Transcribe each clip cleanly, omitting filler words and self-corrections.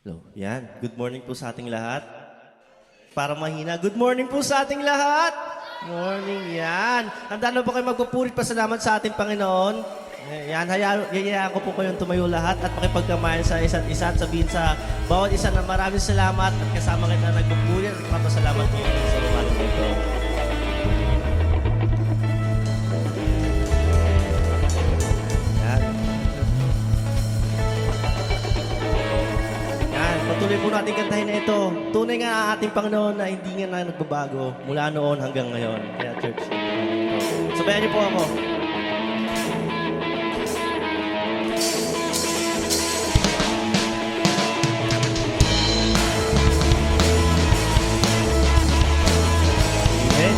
Hello. Yan. Good morning po sa ating lahat. Para mahina, good morning po sa ating lahat. Morning, yan. Handa na po kayo magpupurit pasalamat sa ating Panginoon. Yan, hayaan ko po kayong tumayo lahat at makipagkamayan sa isa't isa at sabihin sa bawat isa na maraming salamat at kasama kita nagpupurit at papasalamat po sa lumalang ito. Patuloy po natin kantahin na ito. Tunay nga ang ating Panginoon na hindi nga na nagbabago mula noon hanggang ngayon. Kaya church, sabayan niyo po ako. Amen.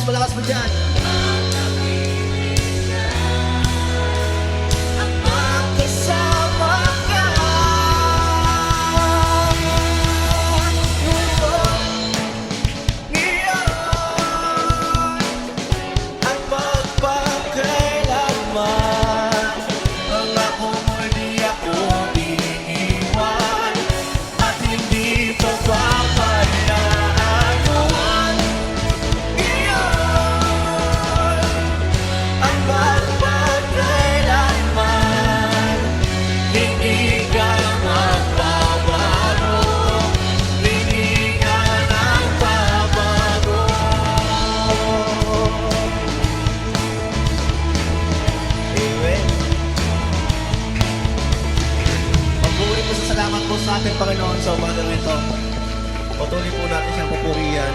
Malakas mo dyan. Sa ating Panginoon sa umagang ito, patuloy po natin siyang pupurihan.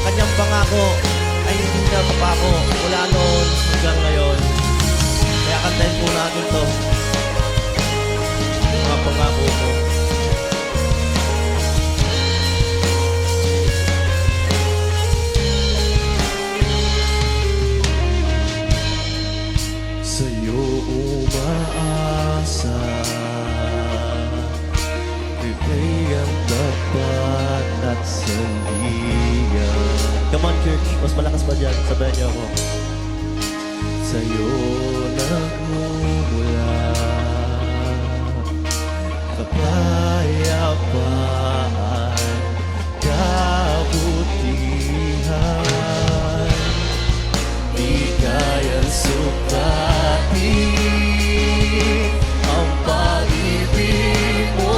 kanyang pangako ay hindi na mapako mula noon hanggang ngayon. Kaya kantahin po natin to. Mga pangako mo. Sa'yo umaasa, ika'y ang tapat at sandigan. Come on, church. Mas malakas pa dyan. Sabayan niyo ako. Sa'yo nagmumula kapayapaan, kabutihan. Di kayang sukatin ang pag-ibig mo.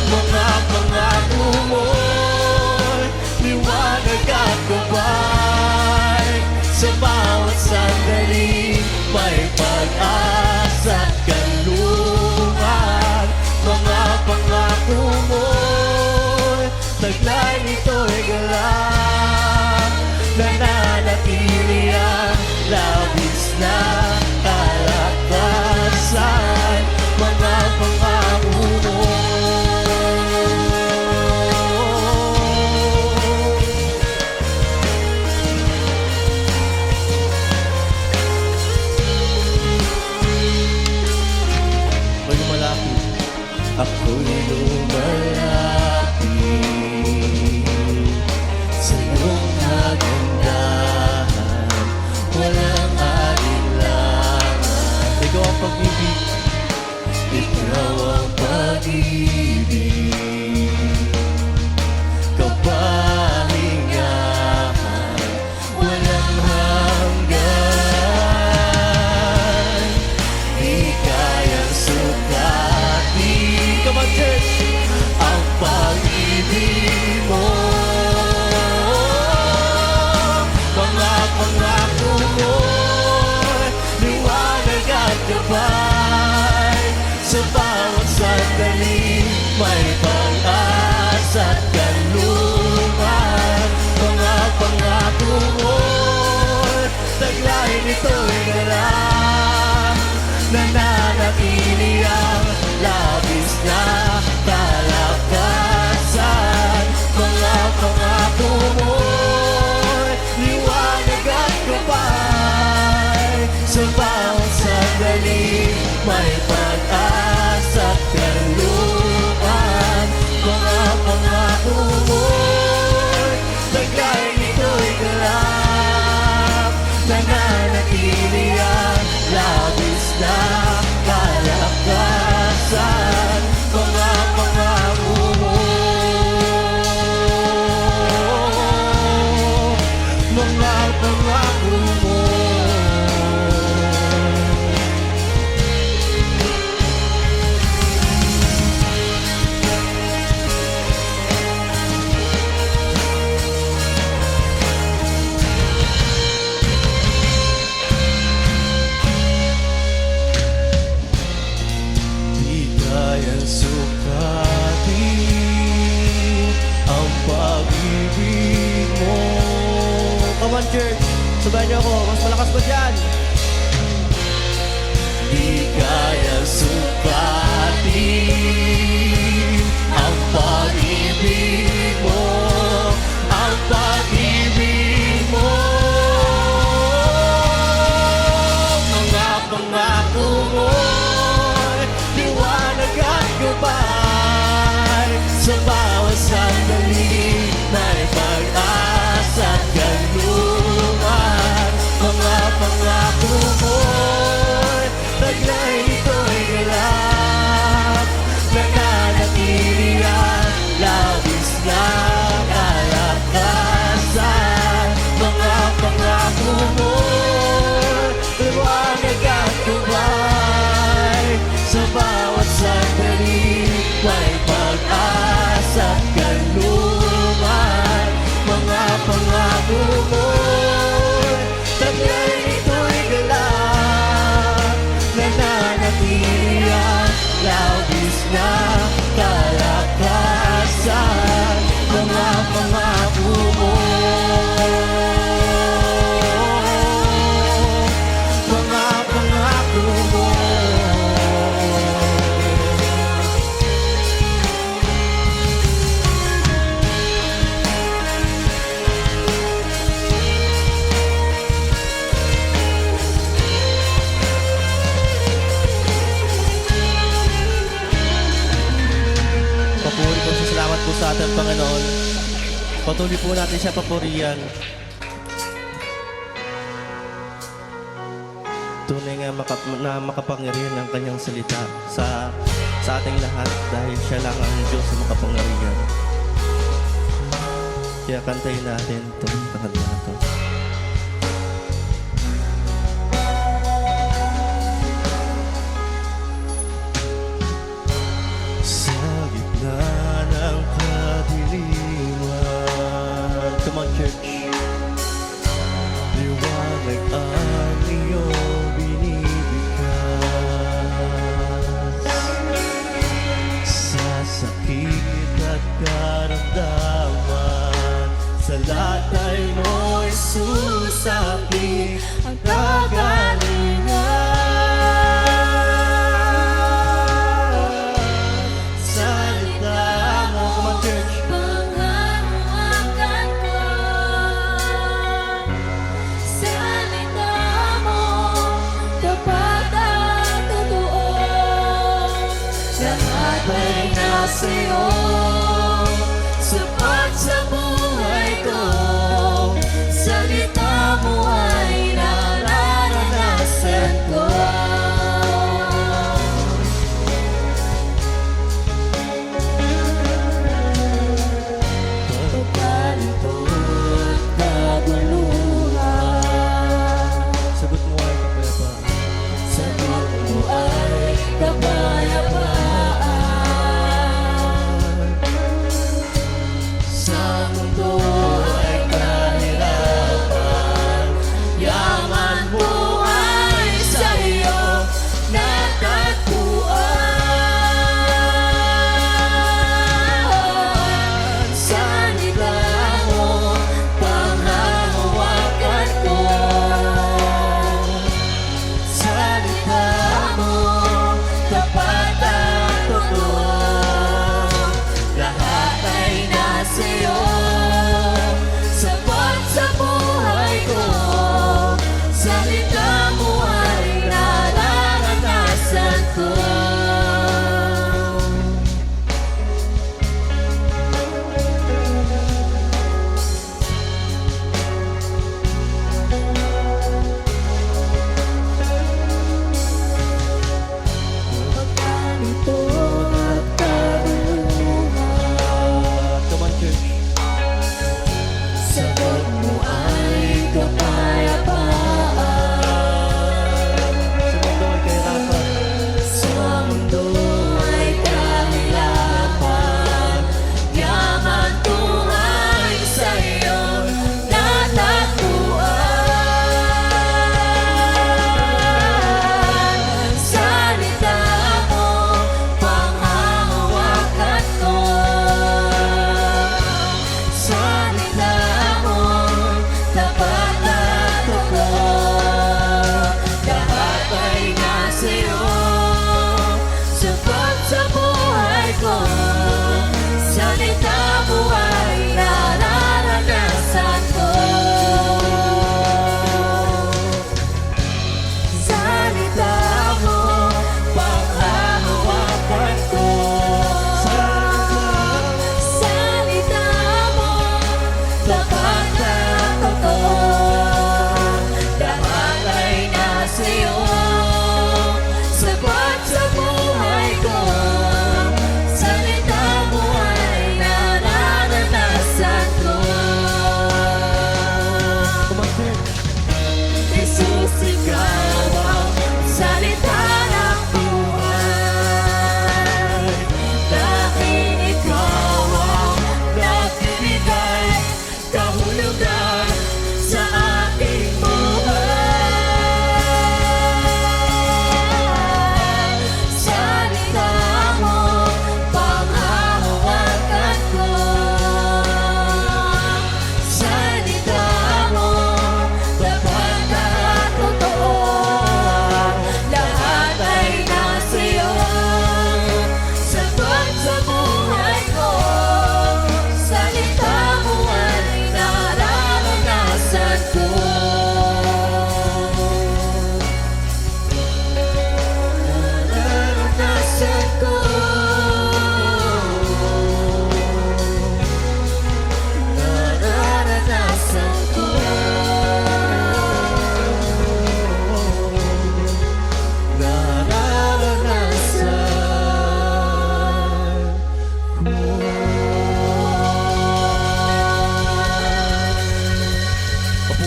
Mga pangako mo'y liwanag at gabay. Sa bawat sandali may pag-asa at kanlungan. Mga pangako mo'y taglay nito'y galak. Nananatili ang labis na kalakasan. Mga pangako mo. May lumalapit. Ako'y lumalapit sa iyong kagandahan, walang alinlangan. Ikaw ang pag-ibig, ikaw ang pag-ibig, kapahingahan, walang hanggan. Di kayang sukatin, come on church, ang pag-ibig mo. Mga pangako mo'y liwanag at gabay. Sa bawat sandali may pag-asa at kanlungan. Mga pangako mo'y taglay nito'y galak. Nananatili ang labis na kalakasan. Mga pangako mo'y liwanag at gabay. Sa bawat sandali may pag-asa at kanlungan. Mga pangako mo'y taglay nito'y galak. Nananatili ang labis na kalakasan. Mga pangako mo. Mga pangako mo. Di kayang sukatin ang pag-ibig mo. Come on, church. Sabayan niyo ako. Mas malakas pa dyan. Di kayang sukatin ang pag-ibig mo. Ang pag-ibig mo. Mga pangako mo, liwanag at gabay. Sa bawat sandali may pag-asa at kanlungan. Mga pangako mo'y taglay nito'y galak. Nananatili ang labis na kalakasan. Mga pangako mo'y liwanag at gabay. Sa bawat sandali may pag-asa at kanlungan. Panginoon. Patuloy po natin siya papurihan. Tunay nga na makapangyarihan ang kanyang salita sa ating lahat dahil siya lang ang Diyos na makapangyarihan. Kaya kantayin natin itong kanta na ito. Sa gitna ng kadiliman, come on church, liwanag ang iyong binibigkas. Sa sakit at karamdaman, sa latay mo isusapin ang kagalingan. Salita mo, come on church, Panghahawakan ko. Salita mo, tapat at totoo. Lahat ay nasa'yo, sapat sa buhay ko. Salita mo ay nararanasan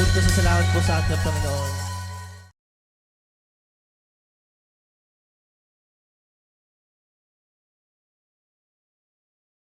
magpasasalamat po sa ating Panginoon.